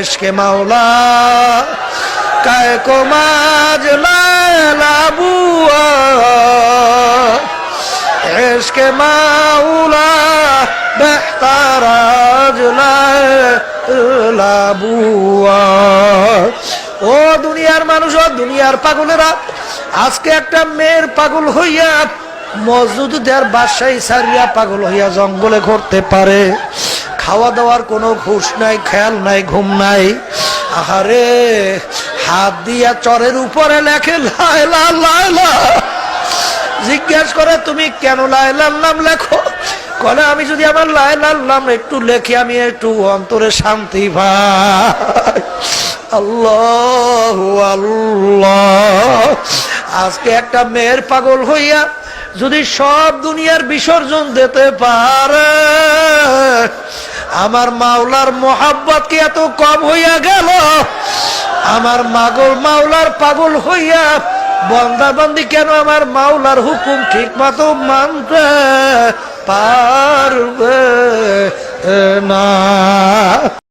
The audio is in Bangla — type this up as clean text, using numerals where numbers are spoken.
এশকে মাওলা কায় কো মাজ লালা বুয়া এশকে মাওলা বেহতারাজ লালা বুয়া। ও দুনিয়ার মানুষ, ও দুনিয়ার পাগলেরা, আজকে একটা মেয়ের পাগল হইয়া মসজিদের বাদশাহী সারিয়া পাগল হইয়া জঙ্গলে ঘুরতে পারে, খাওয়া দাওয়ার কোনো হুঁশ নাই, খেয়াল নাই, ঘুম নাই। আহারে হাত দিয়া চরের উপরে লেখে লাইলা লাইলা। জিজ্ঞেস করে তুমি কেন লাইলার নাম লেখো? কলে আমি যদি আমার লাইলার নাম একটু লেখি আমি একটু অন্তরে শান্তি পাই। আল্লাহ আল্লাহ। আজকে একটা মেয়ের পাগল হইয়া যদি সব দুনিয়ার বিসর্জন দিতে পারে, আমার মাওলার মোহাব্বত কি এত কম হইয়া গেল? আমার মাওলার পাগল হইয়া বন্দা বন্দি কেন আমার মাওলার হুকুম ঠিক মতো মানতে পারবে না?